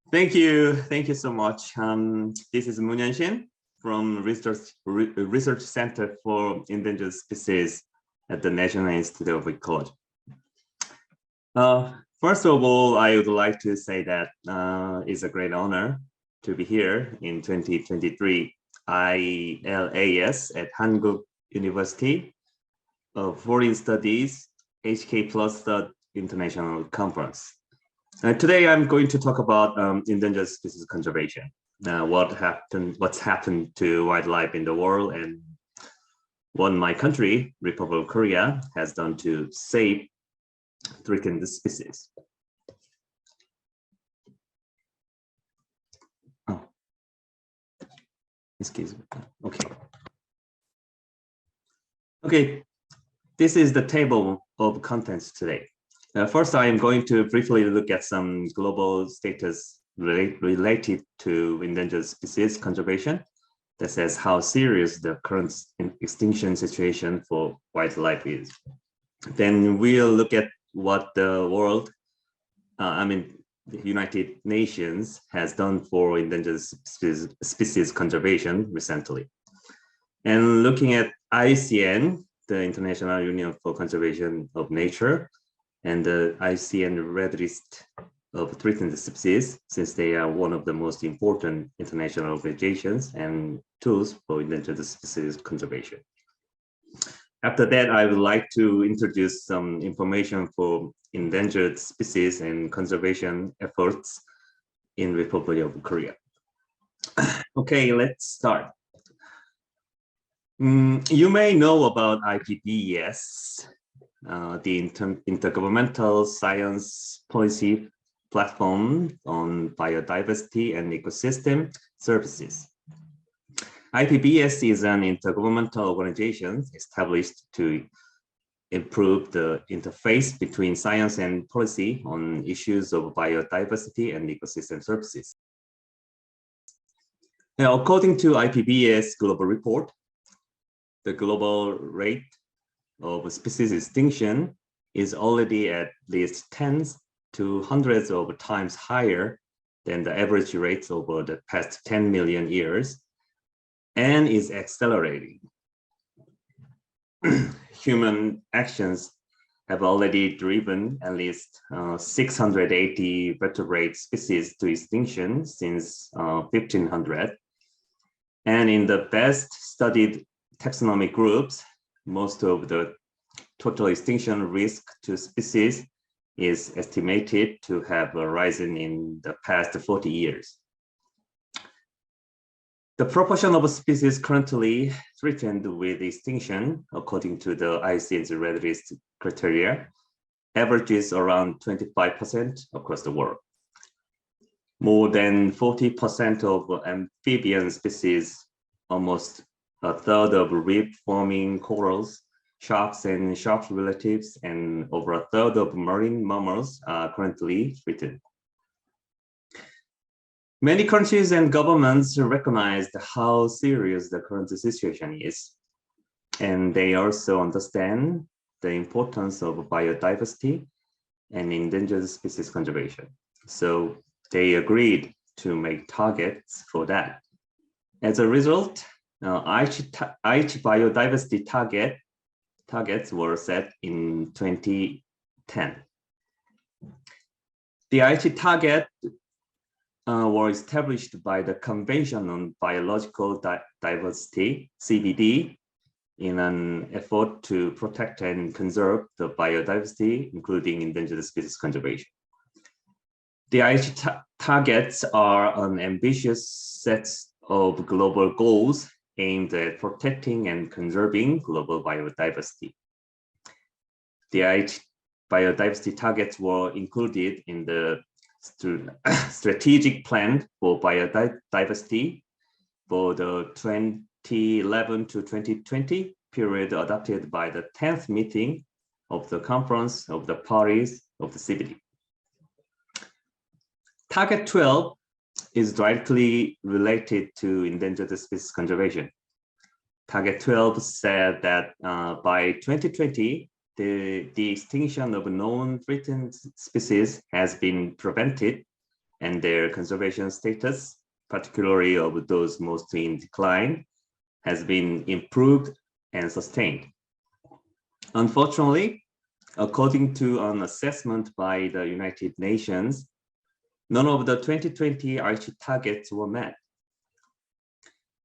Thank you so much. This is Moon Shin from Research Center for Endangered Species at the National Institute of Ecology. First of all, I would like to say that it's a great honor to be here in 2023 ILAS at Hankuk University of Foreign Studies HK Plus the International Conference. Today, I'm going to talk about endangered species conservation. What's happened to wildlife in the world, and what my country, Republic of Korea, has done to save threatened species. Oh, excuse me. Okay, this is the table of contents today. First, I am going to briefly look at some global status related to endangered species conservation. That says how serious the current extinction situation for wildlife is. Then we'll look at what the world, the United Nations has done for endangered species conservation recently. And looking at IUCN, the International Union for Conservation of Nature, and the IUCN Red List of threatened species, since they are one of the most important international organizations and tools for endangered species conservation. After that, I would like to introduce some information for endangered species and conservation efforts in Republic of Korea. Okay, let's start. You may know about IPBES, the Intergovernmental Science Policy Platform on Biodiversity and Ecosystem Services. IPBES is an intergovernmental organization established to improve the interface between science and policy on issues of biodiversity and ecosystem services. Now, according to IPBES Global Report, the global rate of species extinction is already at least tens to hundreds of times higher than the average rates over the past 10 million years, and is accelerating. Human actions have already driven at least 680 vertebrate species to extinction since 1500. And in the best studied taxonomic groups, most of the total extinction risk to species is estimated to have risen in the past 40 years. The proportion of species currently threatened with extinction, according to the IUCN's Red List criteria, averages around 25% across the world. More than 40% of amphibian species, almost a third of reef-forming corals, sharks and shark relatives, and over a third of marine mammals are currently threatened. Many countries and governments recognize how serious the current situation is, and they also understand the importance of biodiversity and endangered species conservation. So they agreed to make targets for that. As a result, each biodiversity targets were set in 2010. The Aichi target were established by the Convention on Biological Diversity, CBD, in an effort to protect and conserve the biodiversity, including endangered species conservation. The Aichi targets are an ambitious set of global goals aimed at protecting and conserving global biodiversity. The Aichi biodiversity targets were included in the strategic plan for biodiversity for the 2011 to 2020 period adopted by the 10th meeting of the Conference of the Parties of the CBD. Target 12 is directly related to endangered species conservation. Target 12 said that by 2020, the extinction of known threatened species has been prevented and their conservation status, particularly of those mostly in decline, has been improved and sustained. Unfortunately, according to an assessment by the United Nations, none of the 2020 Aichi targets were met.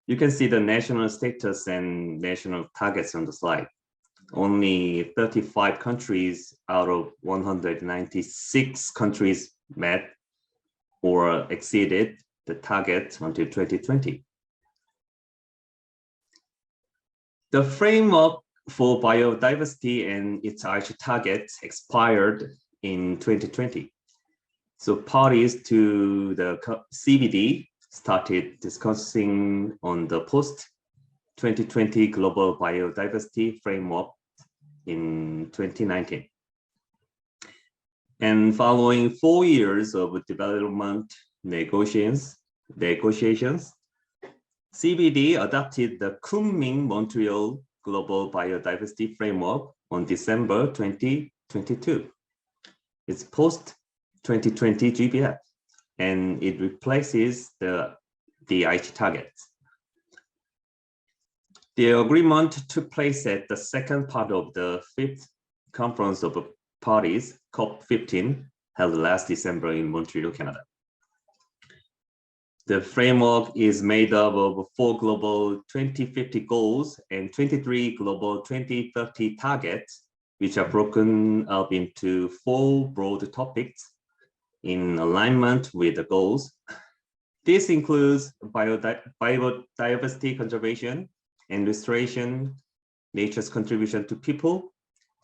You can see the national status and national targets on the slide. Only 35 countries out of 196 countries met or exceeded the target until 2020. The framework for biodiversity and its Aichi targets expired in 2020. So parties to the CBD started discussing on the post-2020 Global Biodiversity Framework in 2019. And following 4 years of development negotiations, CBD adopted the Kunming-Montreal Global Biodiversity Framework on December 2022. It's post-2020 GBF, and it replaces the Aichi targets. The agreement took place at the second part of the fifth Conference of Parties, COP15, held last December in Montreal, Canada. The framework is made up of 4 global 2050 goals and 23 global 2030 targets, which are broken up into 4 broad topics in alignment with the goals. This includes biodiversity conservation and restoration, nature's contribution to people,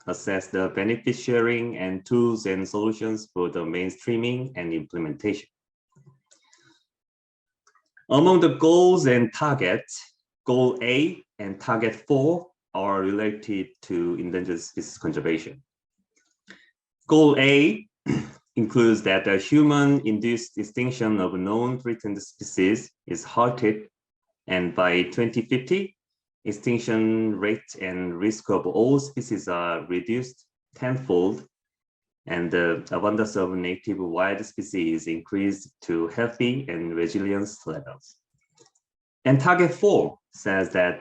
assess the benefit sharing and tools and solutions for the mainstreaming and implementation. Among the goals and targets, Goal A and Target 4 are related to endangered species conservation. Goal A includes that the human-induced extinction of known threatened species is halted, and by 2050, extinction rate and risk of all species are reduced tenfold, and the abundance of native wild species increased to healthy and resilience levels. And Target 4 says that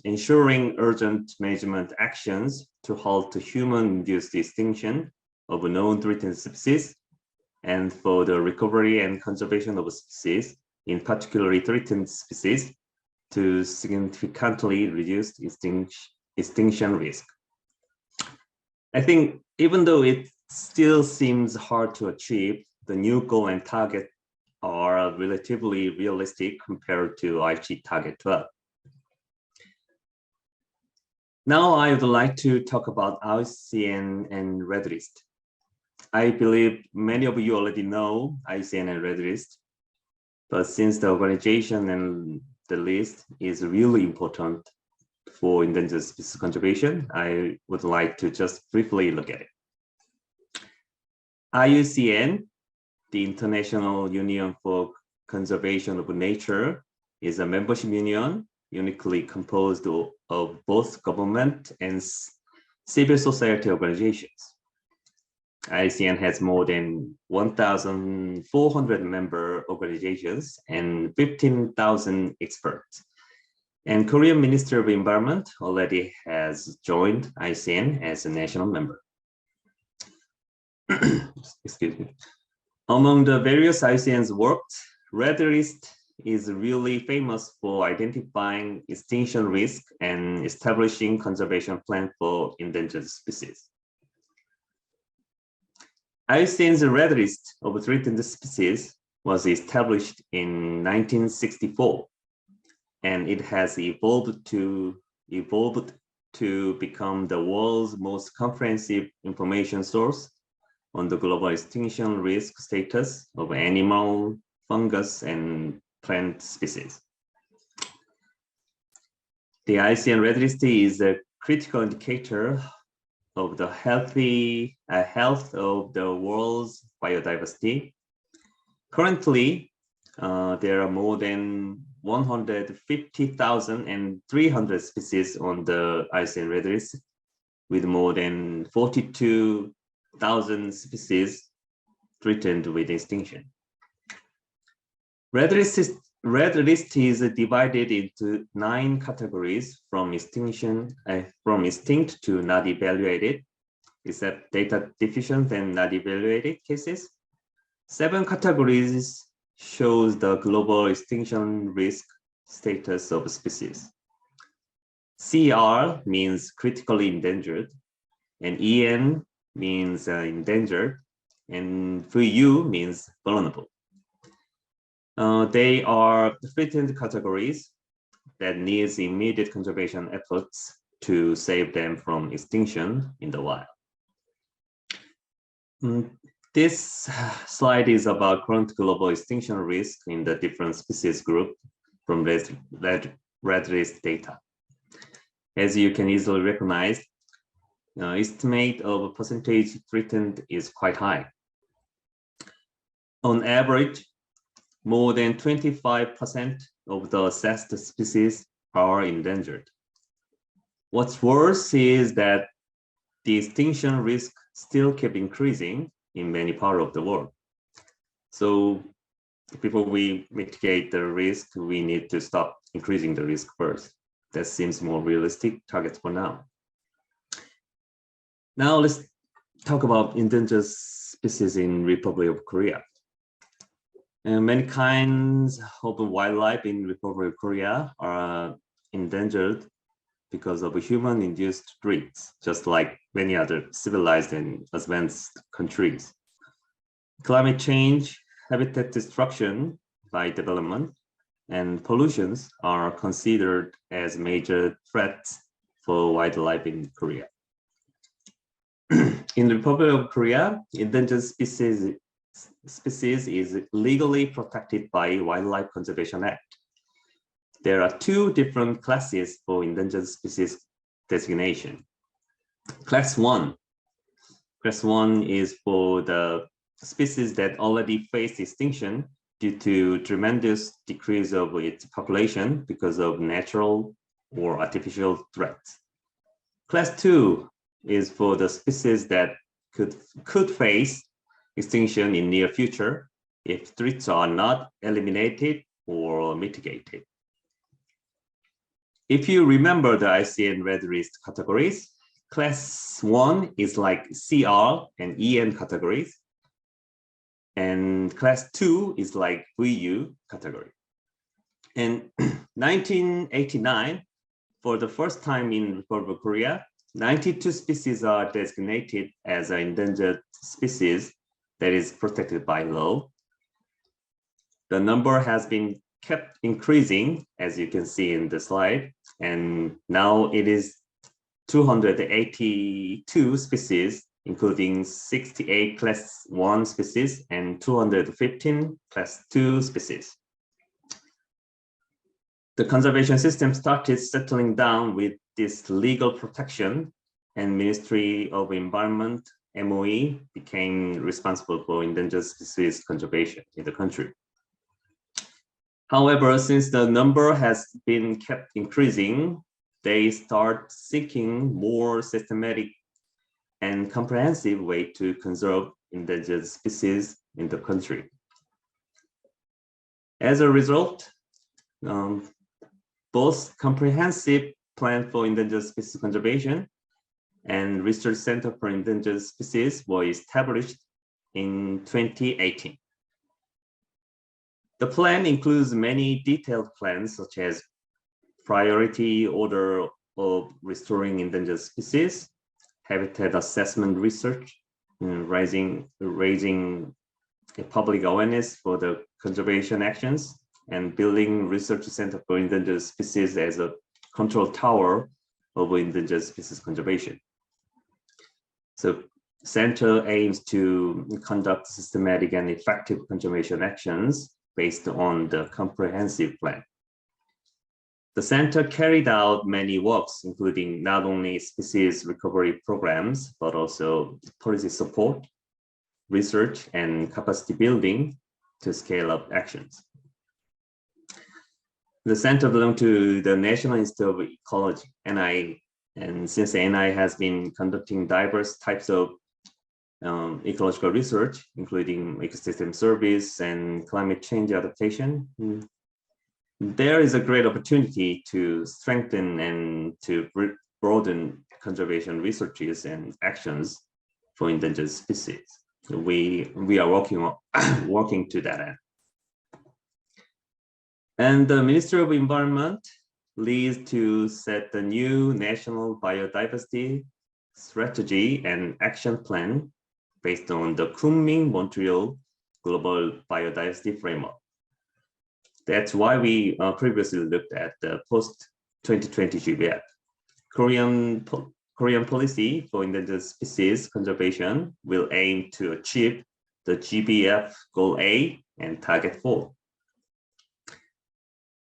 ensuring urgent management actions to halt human-induced extinction of known threatened species and for the recovery and conservation of species, in particularly threatened species, to significantly reduce extinction risk. I think even though it still seems hard to achieve, the new goal and target are relatively realistic compared to Aichi Target 12. Now I would like to talk about IUCN and Red List. I believe many of you already know IUCN and Red List, but since the organization and the list is really important for endangered species conservation, I would like to just briefly look at it. IUCN, the International Union for Conservation of Nature, is a membership union uniquely composed of both government and civil society organizations. IUCN has more than 1,400 member organizations and 15,000 experts. And Korean Ministry of Environment already has joined IUCN as a national member. Excuse me. Among the various IUCN's works, Red List is really famous for identifying extinction risk and establishing conservation plan for endangered species. IUCN's Red List of threatened species was established in 1964, and it has evolved to become the world's most comprehensive information source on the global extinction risk status of animal, fungus, and plant species. The IUCN Red List is a critical indicator of the health of the world's biodiversity. Currently, there are more than 150,300 species on the IUCN Red List, with more than 42,000 species threatened with extinction. Red list is divided into 9 categories from extinct to not evaluated, except data deficient and not evaluated cases. 7 categories shows the global extinction risk status of species. CR means critically endangered, and EN means endangered, and VU means vulnerable. They are threatened categories that needs immediate conservation efforts to save them from extinction in the wild. This slide is about current global extinction risk in the different species group from red list data. As you can easily recognize, estimate of percentage threatened is quite high. On average, more than 25% of the assessed species are endangered. What's worse is that the extinction risk still kept increasing in many parts of the world. So before we mitigate the risk, we need to stop increasing the risk first. That seems more realistic targets for now. Now let's talk about endangered species in Republic of Korea. Many kinds of wildlife in Republic of Korea are endangered because of human-induced threats, just like many other civilized and advanced countries. Climate change, habitat destruction by development, and pollutions are considered as major threats for wildlife in Korea. In the Republic of Korea, endangered species is legally protected by Wildlife Conservation Act. There are 2 different classes for endangered species designation. Class 1 is for the species that already face extinction due to tremendous decrease of its population because of natural or artificial threats. Class 2 is for the species that could face extinction in near future if threats are not eliminated or mitigated. If you remember the ICN red list categories, class 1 is like CR and EN categories, and class 2 is like VU category. In 1989, for the first time in Republic of Korea, 92 species are designated as an endangered species that is protected by law. The number has been kept increasing, as you can see in the slide, and now it is 282 species, including 68 class 1 species and 215 class 2 species. The conservation system started settling down with this legal protection, and Ministry of Environment, MOE, became responsible for endangered species conservation in the country. However, since the number has been kept increasing, they start seeking more systematic and comprehensive way to conserve endangered species in the country. As a result, both comprehensive plan for endangered species conservation and research center for endangered species were established in 2018. The plan includes many detailed plans such as priority order of restoring endangered species, habitat assessment research, raising a public awareness for the conservation actions, and building research center for endangered species as a control tower of endangered species conservation. So center aims to conduct systematic and effective conservation actions based on the comprehensive plan. The center carried out many works, including not only species recovery programs, but also policy support, research, and capacity building to scale up actions. The center belongs to the National Institute of Ecology, NI, and since NI has been conducting diverse types of ecological research, including ecosystem service and climate change adaptation. There is a great opportunity to strengthen and to broaden conservation researches and actions for endangered species. We are working to that end. And the Ministry of Environment leads to set the new national biodiversity strategy and action plan based on the Kunming-Montreal Global Biodiversity Framework. That's why we previously looked at the post-2020 GBF. Korean policy for endangered species conservation will aim to achieve the GBF Goal A and Target 4.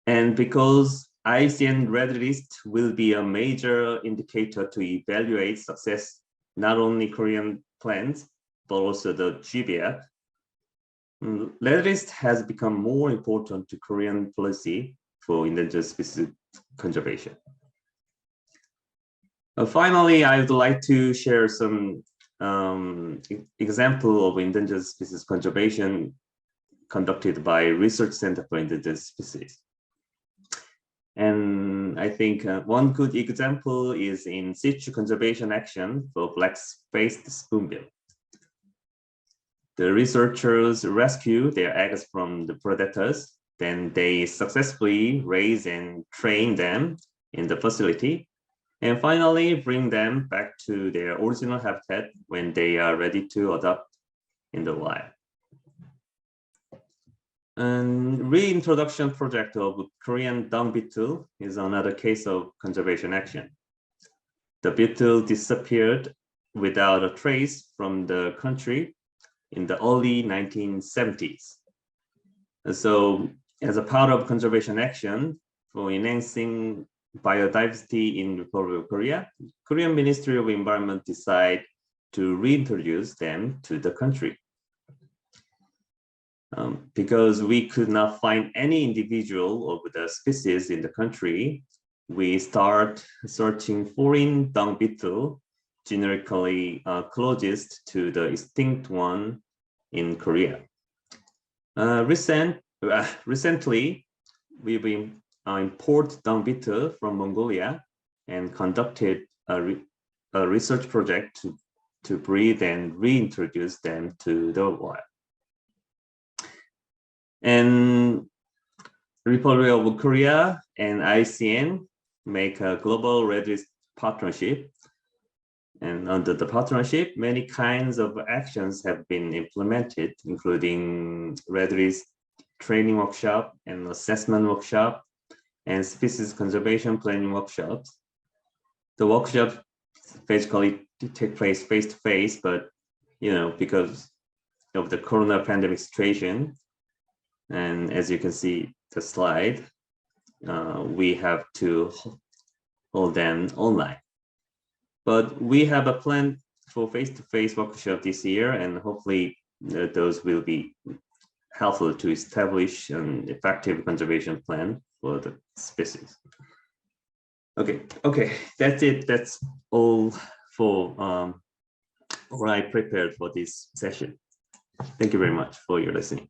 And because ICN Red List will be a major indicator to evaluate success, not only Korean plans, but also the GBF, Red List has become more important to Korean policy for endangered species conservation. Finally, I would like to share some example of endangered species conservation conducted by Research Center for Endangered Species. And I think one good example is in situ conservation action for black-faced spoonbill. The researchers rescue their eggs from the predators, then they successfully raise and train them in the facility, and finally bring them back to their original habitat when they are ready to adopt in the wild. And reintroduction project of Korean dung beetle is another case of conservation action. The beetle disappeared without a trace from the country in the early 1970s. And so as a part of conservation action for enhancing biodiversity in Republic of Korea, Korean Ministry of Environment decided to reintroduce them to the country. Because we could not find any individual of the species in the country, we start searching foreign dung beetle, generically closest to the extinct one in Korea. Recently, we've been import dung beetle from Mongolia and conducted a research project to breed and reintroduce them to the wild. And Republic of Korea and ICN make a global Red List partnership. And under the partnership, many kinds of actions have been implemented, including Red List training workshop and assessment workshop and species conservation planning workshops. The workshops basically take place face-to-face, but because of the corona pandemic situation, and as you can see the slide, we have to hold them online. But we have a plan for face-to-face workshop this year, and hopefully those will be helpful to establish an effective conservation plan for the species. Okay, that's it. That's all for what I prepared for this session. Thank you very much for your listening.